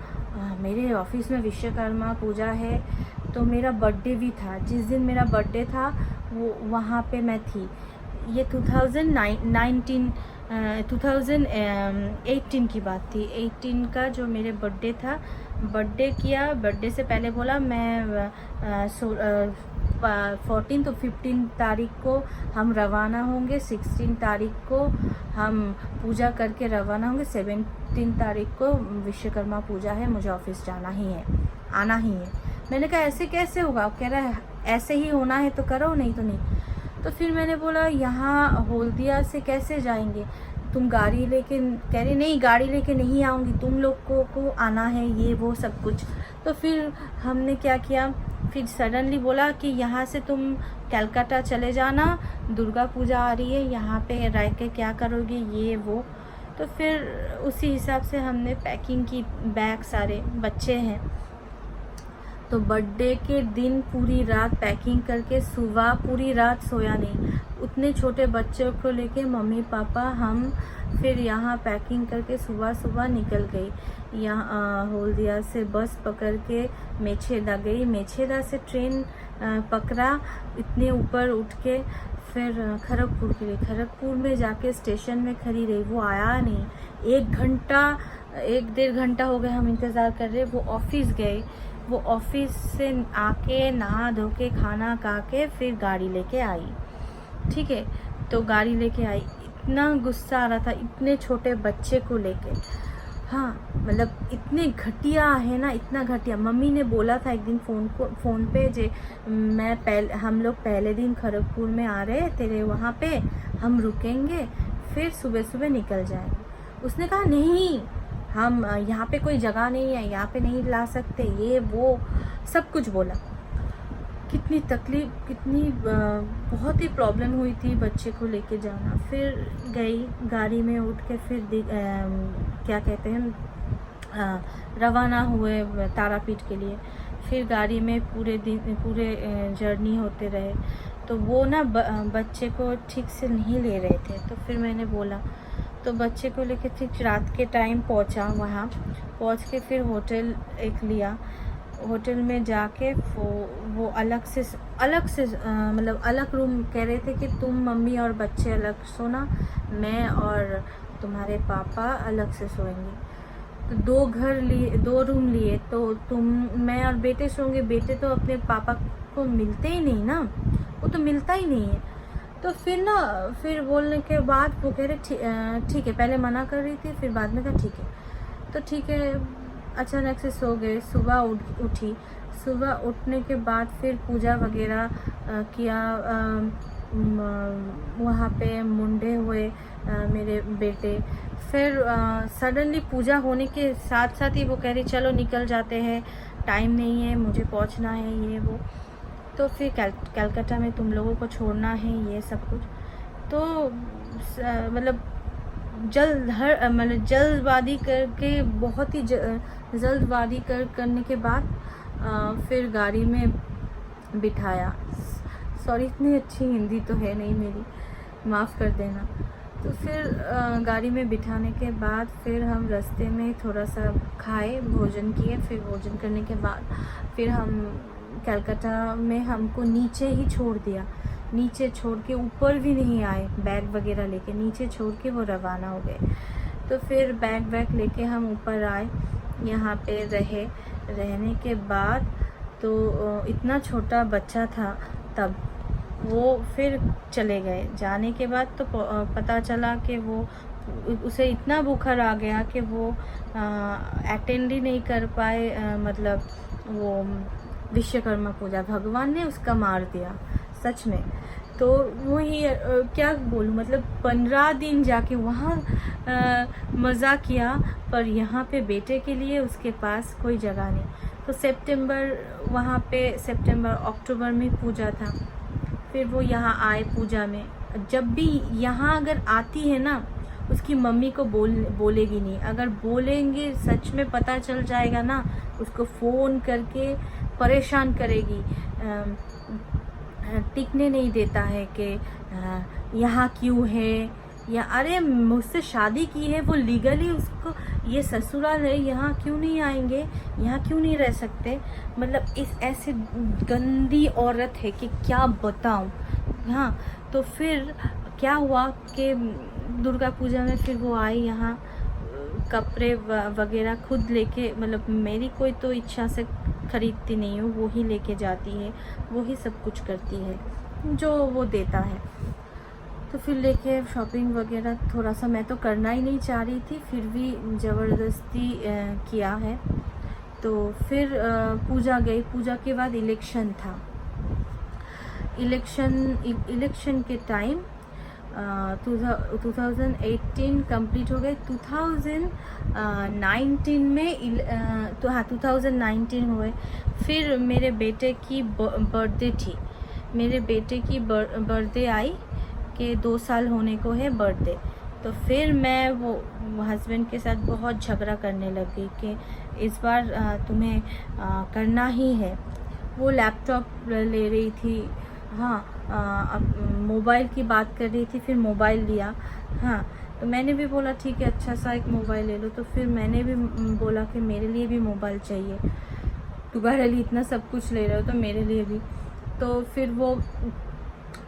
मेरे ऑफिस में विश्वकर्मा पूजा है। तो मेरा बर्थडे भी था, जिस दिन मेरा बर्थडे था वो वहाँ पे मैं थी। ये 2018 की बात थी। 18 का जो मेरे बर्थडे था, बर्थडे किया। बर्थडे से पहले बोला मैं 14 तो 15 तारीख को हम रवाना होंगे, 16 तारीख को हम पूजा करके रवाना होंगे, 17 तारीख को विश्वकर्मा पूजा है, मुझे ऑफिस जाना ही है, आना ही है। मैंने कहा ऐसे कैसे होगा? कह रहा है ऐसे ही होना है तो करो, नहीं तो नहीं। तो फिर मैंने बोला यहाँ हल्दिया से कैसे जाएंगे? तुम गाड़ी लेके, कह रही नहीं गाड़ी लेके नहीं आऊँगी, तुम लोग को आना है, ये वो सब कुछ। तो फिर हमने क्या किया, फिर सडनली बोला कि यहाँ से तुम कलकत्ता चले जाना, दुर्गा पूजा आ रही है, यहाँ पे रह के क्या करोगे, ये वो। तो फिर उसी हिसाब से हमने पैकिंग की, बैग सारे बच्चे हैं। तो बर्थडे के दिन पूरी रात पैकिंग करके, सुबह पूरी रात सोया नहीं। उतने छोटे बच्चों को लेके मम्मी पापा हम फिर यहाँ पैकिंग करके सुबह सुबह निकल गई। यहाँ हल्दिया से बस पकड़ के मेछेदा गई, मेछेदा से ट्रेन पकड़ा, इतने ऊपर उठ के फिर खड़गपुर के लिए। खड़गपुर में जाके स्टेशन में खड़ी रही, वो आया नहीं। 1-1.5 घंटा हो गए हम इंतज़ार कर रहे। वो ऑफिस गए, वो ऑफिस से आके नहा धो के खाना खा के फिर गाड़ी लेके आई। ठीक है, तो गाड़ी लेके आई। इतना गुस्सा आ रहा था इतने छोटे बच्चे को लेके। हाँ मतलब इतने घटिया है ना, इतना घटिया। मम्मी ने बोला था एक दिन फ़ोन पे जे हम लोग पहले दिन खड़गपुर में आ रहे हैं, तेरे वहाँ पे हम रुकेंगे, फिर सुबह सुबह निकल जाएंगे। उसने कहा नहीं, हम यहाँ पे कोई जगह नहीं है, यहाँ पे नहीं ला सकते, ये वो सब कुछ बोला। कितनी तकलीफ, कितनी बहुत ही प्रॉब्लम हुई थी बच्चे को लेके जाना। फिर गई गाड़ी में उठ के, फिर क्या कहते हैं, रवाना हुए तारापीठ के लिए। फिर गाड़ी में पूरे जर्नी होते रहे। तो वो ना बच्चे को ठीक से नहीं ले रहे थे। तो फिर मैंने बोला, तो बच्चे को लेके ठीक रात के टाइम पहुंचा। वहाँ पहुंच के फिर होटल एक लिया। होटल में जाके वो अलग से मतलब अलग रूम कह रहे थे कि तुम मम्मी और बच्चे अलग सोना, मैं और तुम्हारे पापा अलग से सोएंगे। तो 2 रूम लिए। तो मैं और बेटे सोएंगे। बेटे तो अपने पापा को मिलते ही नहीं ना, वो तो मिलता ही नहीं है। तो फिर बोलने के बाद वो कह रहे ठीक है, पहले मना कर रही थी, फिर बाद में कहा ठीक है। तो ठीक है, अचानक से सो गए। सुबह उठी। सुबह उठने के बाद फिर पूजा वगैरह किया। वहाँ पे मुंडे हुए मेरे बेटे। फिर सडनली पूजा होने के साथ साथ ही वो कह रही चलो निकल जाते हैं, टाइम नहीं है, मुझे पहुँचना है, ये वो। तो फिर कलकत्ता में तुम लोगों को छोड़ना है, ये सब कुछ। तो मतलब जल्दबाजी करके, बहुत ही जल्दबाजी करने के बाद फिर गाड़ी में बिठाया। सॉरी, इतनी अच्छी हिंदी तो है नहीं मेरी, माफ़ कर देना। तो फिर गाड़ी में बिठाने के बाद फिर हम रास्ते में थोड़ा सा खाए, भोजन किए। फिर भोजन करने के बाद फिर हम कलकत्ता में हमको नीचे ही छोड़ दिया। नीचे छोड़ के ऊपर भी नहीं आए, बैग वगैरह लेके नीचे छोड़ के वो रवाना हो गए। तो फिर बैग लेके हम ऊपर आए, यहाँ पे रहने के बाद तो इतना छोटा बच्चा था तब, वो फिर चले गए। जाने के बाद तो पता चला कि उसे इतना बुखार आ गया कि वो अटेंड ही नहीं कर पाए, मतलब वो विश्वकर्मा पूजा। भगवान ने उसका मार दिया सच में। तो वही क्या बोलूँ, मतलब 15 दिन जाके वहाँ मज़ा किया, पर यहाँ पे बेटे के लिए उसके पास कोई जगह नहीं। तो सितंबर वहाँ पे सितंबर अक्टूबर में पूजा था, फिर वो यहाँ आए पूजा में। जब भी यहाँ अगर आती है ना, उसकी मम्मी को बोलेगी नहीं, अगर बोलेंगे सच में पता चल जाएगा ना, उसको फ़ोन करके परेशान करेगी, टिकने नहीं देता है कि यहाँ क्यों है, या अरे मुझसे शादी की है, वो लीगली उसको ये ससुराल है, यहाँ क्यों नहीं आएंगे, यहाँ क्यों नहीं रह सकते। मतलब इस ऐसी गंदी औरत है कि क्या बताऊँ। हाँ, तो फिर क्या हुआ कि दुर्गा पूजा में फिर वो आई यहाँ, कपड़े वगैरह खुद लेके, मतलब मेरी कोई तो इच्छा से खरीदती नहीं हूँ, वो ही लेके जाती है, वो ही सब कुछ करती है जो वो देता है। तो फिर लेके शॉपिंग वगैरह थोड़ा सा, मैं तो करना ही नहीं चाह रही थी, फिर भी ज़बरदस्ती किया है। तो फिर पूजा गई, पूजा के बाद इलेक्शन था। इलेक्शन के टाइम 2018 कंप्लीट हो गए, 2019 में तो हाँ 2019 हुए। फिर मेरे बेटे की बर्थडे थी, मेरे बेटे की बर्थडे आई कि 2 साल होने को है बर्थडे। तो फिर मैं वो हस्बैंड के साथ बहुत झगड़ा करने लग गई कि इस बार तुम्हें करना ही है। वो लैपटॉप ले रही थी, हाँ, मोबाइल की बात कर रही थी, फिर मोबाइल लिया। हाँ, तो मैंने भी बोला ठीक है, अच्छा सा एक मोबाइल ले लो। तो फिर मैंने भी बोला कि मेरे लिए भी मोबाइल चाहिए, तुम्हारे लिए इतना सब कुछ ले रहे हो तो मेरे लिए भी। तो फिर वो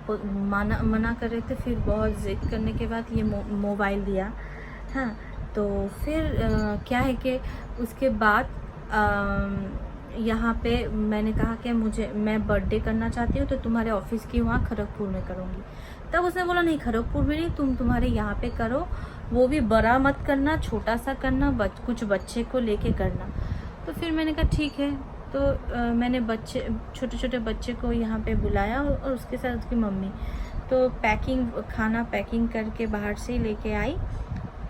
मना कर रहे थे, फिर बहुत ज़िद करने के बाद ये मोबाइल दिया। हाँ, तो फिर क्या है कि उसके बाद यहाँ पे मैंने कहा कि मैं बर्थडे करना चाहती हूँ, तो तुम्हारे ऑफिस की वहाँ खड़गपुर में करूँगी। तब उसने बोला नहीं, खड़गपुर में नहीं, तुम्हारे यहाँ पे करो, वो भी बड़ा मत करना, छोटा सा करना, कुछ बच्चे को लेके करना। तो फिर मैंने कहा ठीक है। तो मैंने छोटे छोटे बच्चे को यहाँ पे बुलाया और उसके साथ उसकी मम्मी। तो खाना पैकिंग करके बाहर से ही लेके आई।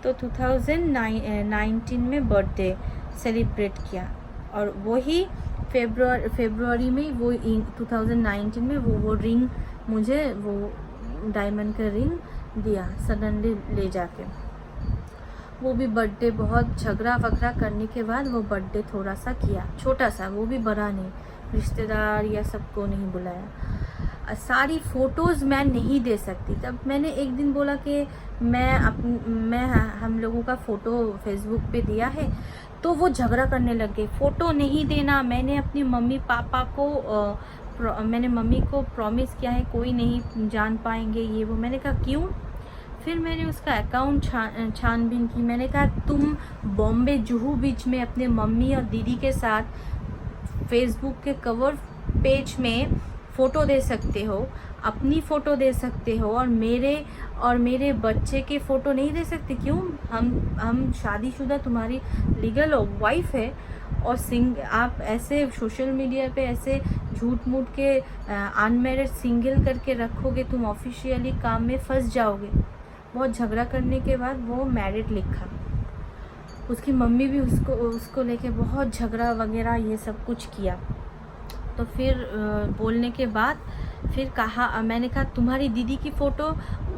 तो 2019 में बर्थडे सेलिब्रेट किया, और वही फेब्रुआरी में वो 2019 में वो रिंग मुझे, वो डायमंड का रिंग दिया सडनली ले जाके। वो भी बर्थडे बहुत झगड़ा वगड़ा करने के बाद वो बर्थडे थोड़ा सा किया, छोटा सा, वो भी बड़ा नहीं, रिश्तेदार या सबको नहीं बुलाया। सारी फ़ोटोज़ मैं नहीं दे सकती। तब मैंने एक दिन बोला कि मैं हम लोगों का फ़ोटो फेसबुक पे दिया है, तो वो झगड़ा करने लग गए, फ़ोटो नहीं देना। मैंने अपनी मम्मी पापा को मैंने मम्मी को प्रॉमिस किया है कोई नहीं जान पाएंगे, ये वो। मैंने कहा क्यों? फिर मैंने उसका अकाउंट छानबीन की। मैंने कहा तुम बॉम्बे जुहू बीच में अपने मम्मी और दीदी के साथ फेसबुक के कवर पेज में फ़ोटो दे सकते हो, अपनी फ़ोटो दे सकते हो, और मेरे बच्चे के फ़ोटो नहीं दे सकते क्यों? हम शादीशुदा तुम्हारी लीगल वाइफ है, और आप ऐसे सोशल मीडिया पे ऐसे झूठ मूठ के अनमैरिड सिंगल करके रखोगे, तुम ऑफिशियली काम में फंस जाओगे। बहुत झगड़ा करने के बाद वो मैरिड लिखा। उसकी मम्मी भी उसको लेके बहुत झगड़ा वगैरह ये सब कुछ किया। तो फिर बोलने के बाद फिर मैंने कहा तुम्हारी दीदी की फ़ोटो,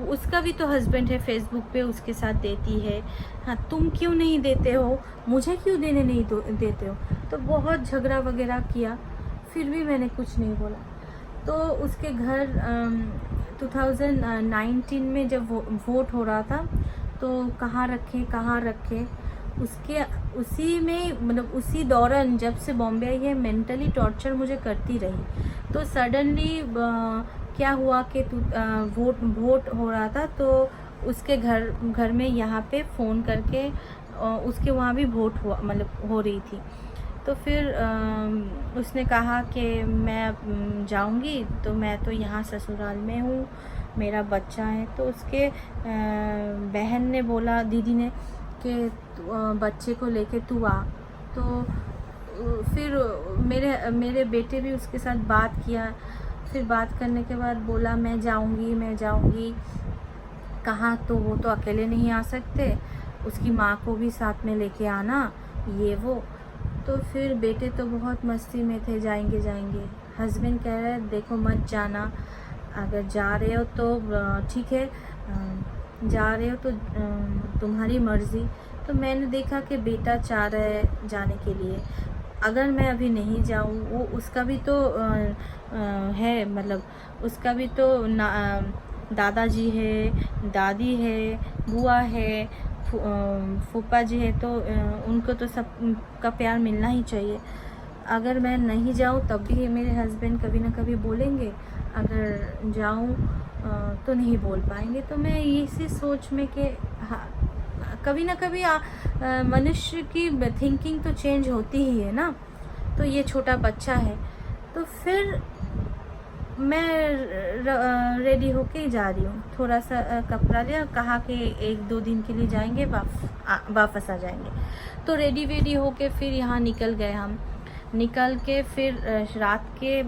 उसका भी तो हस्बैंड है फेसबुक पे, उसके साथ देती है, हाँ, तुम क्यों नहीं देते हो, मुझे क्यों देने नहीं देते हो? तो बहुत झगड़ा वगैरह किया, फिर भी मैंने कुछ नहीं बोला। तो उसके घर 2019 में जब वोट हो रहा था, तो कहाँ रखे उसी में, मतलब उसी दौरान जब से बॉम्बे आई है, मेंटली टॉर्चर मुझे करती रही। तो सडनली क्या हुआ कि वोट हो रहा था, तो उसके घर में यहाँ पे फ़ोन करके उसके वहाँ भी वोट हुआ, मतलब हो रही थी। तो फिर उसने कहा कि मैं जाऊंगी, तो मैं तो यहाँ ससुराल में हूँ, मेरा बच्चा है। तो उसके बहन ने बोला, दीदी ने, कि बच्चे को लेके तू आ। तो फिर मेरे बेटे भी उसके साथ बात किया। फिर बात करने के बाद बोला मैं जाऊंगी कहाँ, तो वो तो अकेले नहीं आ सकते, उसकी माँ को भी साथ में लेके आना, ये वो। तो फिर बेटे तो बहुत मस्ती में थे, जाएंगे। हस्बैंड कह रहे देखो मत जाना, अगर जा रहे हो तो ठीक है, जा रहे हो तो तुम्हारी मर्ज़ी। तो मैंने देखा कि बेटा चाह रहा है जाने के लिए, अगर मैं अभी नहीं जाऊँ, वो उसका भी तो है, मतलब उसका भी तो दादाजी है, दादी है, बुआ है, फूफा जी है, तो उनको तो सब का प्यार मिलना ही चाहिए। अगर मैं नहीं जाऊँ तब भी मेरे हस्बैंड कभी ना कभी बोलेंगे, अगर जाऊँ तो नहीं बोल पाएंगे। तो मैं इसी सोच में कि हाँ, कभी ना कभी मनुष्य की थिंकिंग तो चेंज होती ही है ना। तो ये छोटा बच्चा है, तो फिर मैं रेडी होके जा रही हूँ, थोड़ा सा कपड़ा लिया, कहा कि 1-2 दिन के लिए जाएंगे, वापस आ जाएंगे। तो रेडी होके फिर यहाँ निकल गए हम। निकल के फिर रात के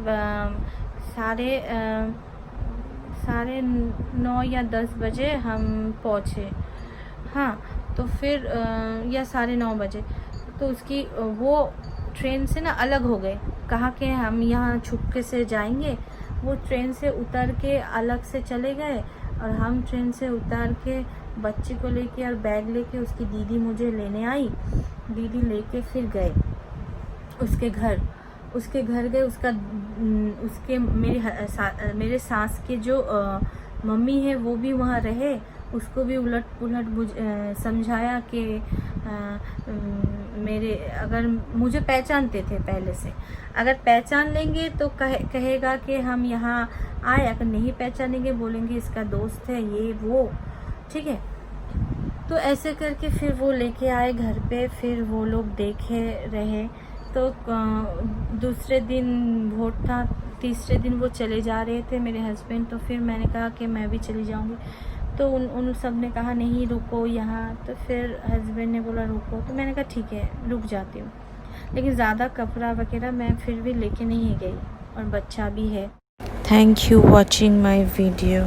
साढ़े 9 या 10 बजे हम पहुँचे। हाँ, तो फिर या 9:30 बजे, तो उसकी वो ट्रेन से ना अलग हो गए, कहा कि हम यहाँ छुपके से जाएंगे। वो ट्रेन से उतर के अलग से चले गए, और हम ट्रेन से उतर के बच्चे को लेके और बैग लेके, उसकी दीदी मुझे लेने आई, दीदी लेके फिर गए उसके घर गए। उसके मेरे सास के जो मम्मी है वो भी वहाँ रहे, उसको भी उलट पुलट समझाया कि अगर मुझे पहचानते थे पहले से, अगर पहचान लेंगे तो कहेगा कि हम यहाँ आए, अगर नहीं पहचानेंगे बोलेंगे इसका दोस्त है, ये वो, ठीक है। तो ऐसे करके फिर वो लेके आए घर पे, फिर वो लोग देखे रहे। तो दूसरे दिन वोट था, तीसरे दिन वो चले जा रहे थे मेरे हस्बैंड। तो फिर मैंने कहा कि मैं भी चली जाऊंगी, तो उन सब ने कहा नहीं रुको यहाँ। तो फिर हस्बैंड ने बोला रुको, तो मैंने कहा ठीक है रुक जाती हूँ, लेकिन ज़्यादा कपड़ा वगैरह मैं फिर भी लेके नहीं गई, और बच्चा भी है। Thank you watching my video.